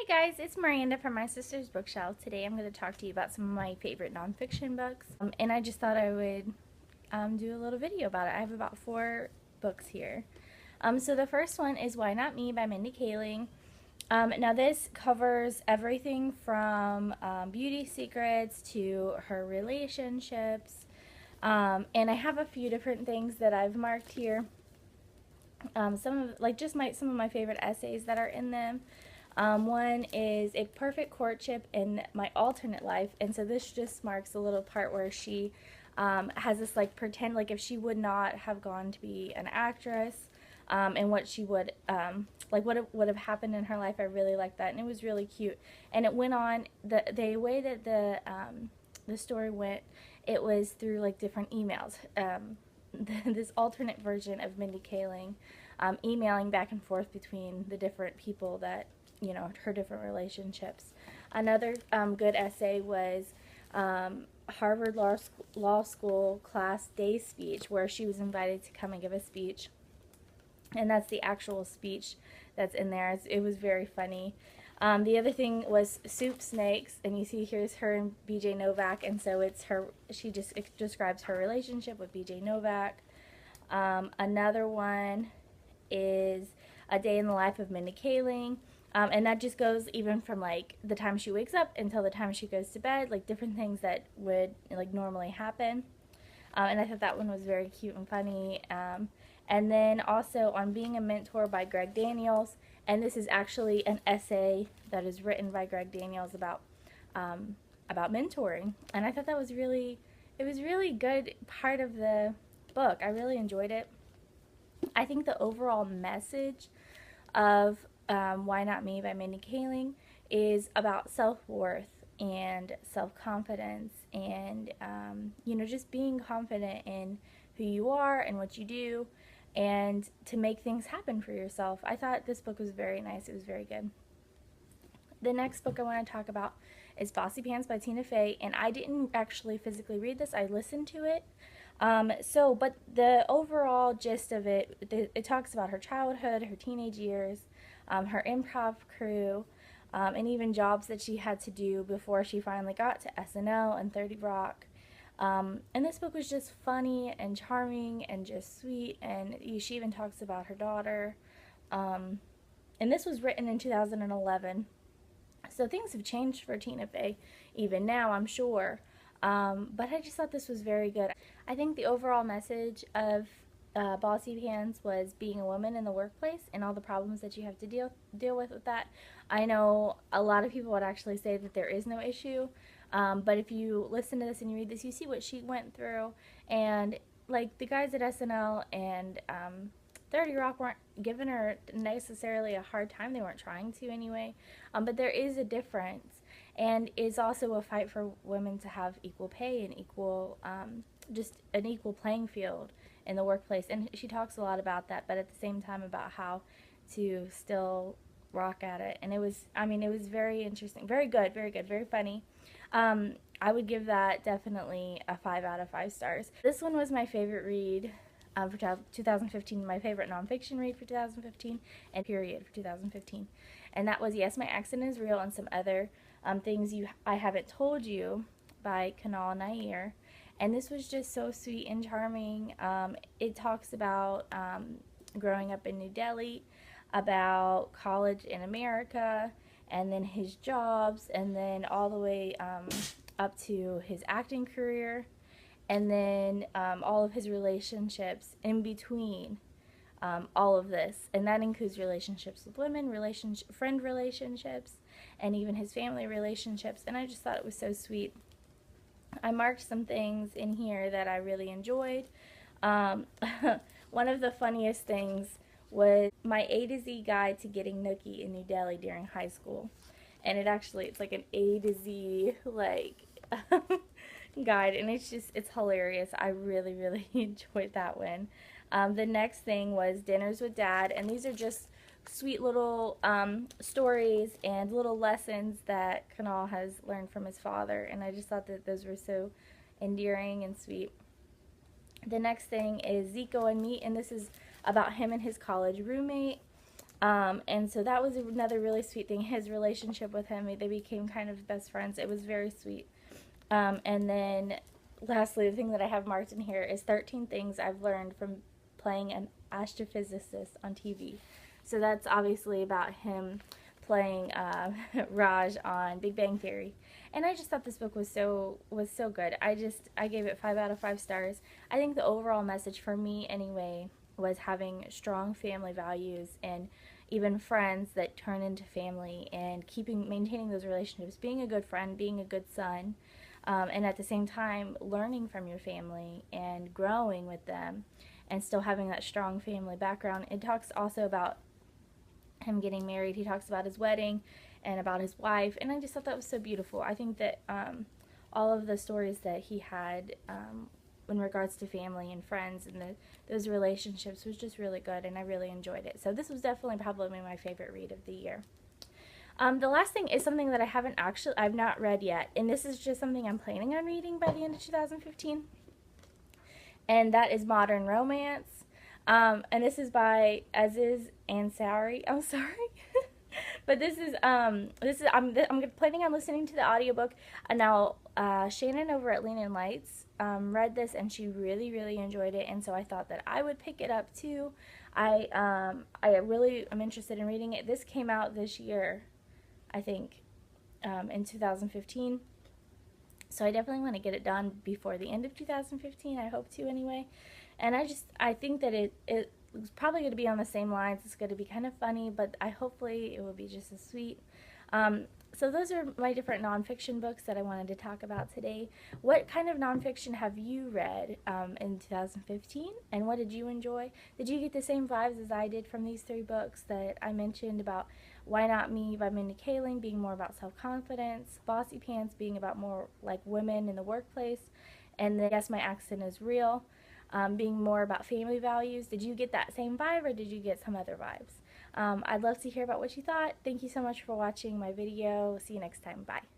Hey guys, it's Miranda from My Sister's Bookshelf. Today I'm going to talk to you about some of my favorite nonfiction books. And I just thought I would do a little video about it. I have about 4 books here. So the first one is Why Not Me by Mindy Kaling. Now this covers everything from beauty secrets to her relationships. And I have a few different things that I've marked here. Some of my favorite essays that are in them. One is A Perfect Courtship in My Alternate Life, and so this just marks a little part where she has this pretend if she would not have gone to be an actress, and what she would what would have happened in her life. I really liked that, and it was really cute. And it went on the way that the story went. It was through different emails. This alternate version of Mindy Kaling emailing back and forth between the different people that, her different relationships. Another good essay was Harvard Law School class day speech, where she was invited to come and give a speech. And that's the actual speech that's in there. It was very funny. The other thing was Soup Snakes, and you see here's her and BJ Novak, and so it's her. She just describes her relationship with BJ Novak. Another one is A Day in the Life of Mindy Kaling, and that just goes even from the time she wakes up until the time she goes to bed, different things that would normally happen. And I thought that one was very cute and funny. And then also on Being a Mentor by Greg Daniels, and this is actually an essay that is written by Greg Daniels about mentoring, and I thought that was really good part of the book. I really enjoyed it. I think the overall message of Why Not Me by Mindy Kaling is about self-worth and self-confidence, and just being confident in who you are and what you do, and to make things happen for yourself. I thought this book was very nice. It was very good. The next book I want to talk about is BossyPants by Tina Fey, and I didn't actually physically read this. I listened to it. But the overall gist of it, it talks about her childhood, her teenage years, her improv crew, and even jobs that she had to do before she finally got to SNL and 30 Rock. And this book was just funny and charming and just sweet, and she even talks about her daughter. And this was written in 2011, so things have changed for Tina Fey even now, I'm sure. But I just thought this was very good. I think the overall message of BossyPants was being a woman in the workplace and all the problems that you have to deal with that. I know a lot of people would actually say that there is no issue, but if you listen to this and you read this, you see what she went through. And the guys at SNL and 30 Rock weren't giving her necessarily a hard time. They weren't trying to anyway. But there is a difference. And it's also a fight for women to have equal pay and equal, just an equal playing field in the workplace. And she talks a lot about that, but at the same time about how to still rock at it. And it was very interesting, very good, very funny. I would give that definitely a 5 out of 5 stars. This one was my favorite read for 2015, my favorite nonfiction read for 2015, and period for 2015. And that was Yes, My Accident Is Real and Some Other Things I Haven't Told You by Kunal. And this was just so sweet and charming. It talks about growing up in New Delhi, about college in America, and then his jobs, and then all the way up to his acting career, and then all of his relationships in between all of this. And that includes relationships with women, friend relationships, and even his family relationships. And I just thought it was so sweet. I marked some things in here that I really enjoyed. One of the funniest things was my A to Z guide to getting nookie in New Delhi during high school. And it's like an A to Z guide, and it's hilarious. I really enjoyed that one. The next thing was Dinners with Dad, and these are just sweet little stories and little lessons that Kunal has learned from his father, and I just thought that those were so endearing and sweet. The next thing is Zico and Me, and this is about him and his college roommate. And so that was another really sweet thing. His relationship with him, they became kind of best friends. It was very sweet. And then lastly, the thing that I have marked in here is 13 things I've learned from playing an astrophysicist on TV. So that's obviously about him playing Raj on Big Bang Theory. And I just thought this book was so good. I gave it 5 out of 5 stars. I think the overall message for me anyway was having strong family values and even friends that turn into family, and maintaining those relationships, being a good friend, being a good son, and at the same time learning from your family and growing with them and still having that strong family background. It talks also about him getting married. He talks about his wedding and about his wife, and I just thought that was so beautiful. I think that all of the stories that he had in regards to family and friends and those relationships was just really good, and I really enjoyed it. So this was definitely probably my favorite read of the year. The last thing is something that I've not read yet, and this is just something I'm planning on reading by the end of 2015, and that is modern romance. And this is by Aziz Ansari. I'm sorry. But I'm planning on listening to the audiobook. And now Shannon over at Lean and Lights read this, and she really, really enjoyed it, and so I thought that I would pick it up too. I really am interested in reading it. This came out this year, I think, in 2015. So I definitely want to get it done before the end of 2015. I hope to anyway. And I think that it's probably going to be on the same lines. It's going to be kind of funny, but hopefully it will be just as sweet. So those are my different nonfiction books that I wanted to talk about today. What kind of nonfiction have you read in 2015, and what did you enjoy? Did you get the same vibes as I did from these 3 books that I mentioned about Why Not Me by Mindy Kaling being more about self-confidence, BossyPants being about more like women in the workplace, and then Yes, My Accent is Real being more about family values? Did you get that same vibe, or did you get some other vibes? I'd love to hear about what you thought. Thank you so much for watching my video. See you next time. Bye.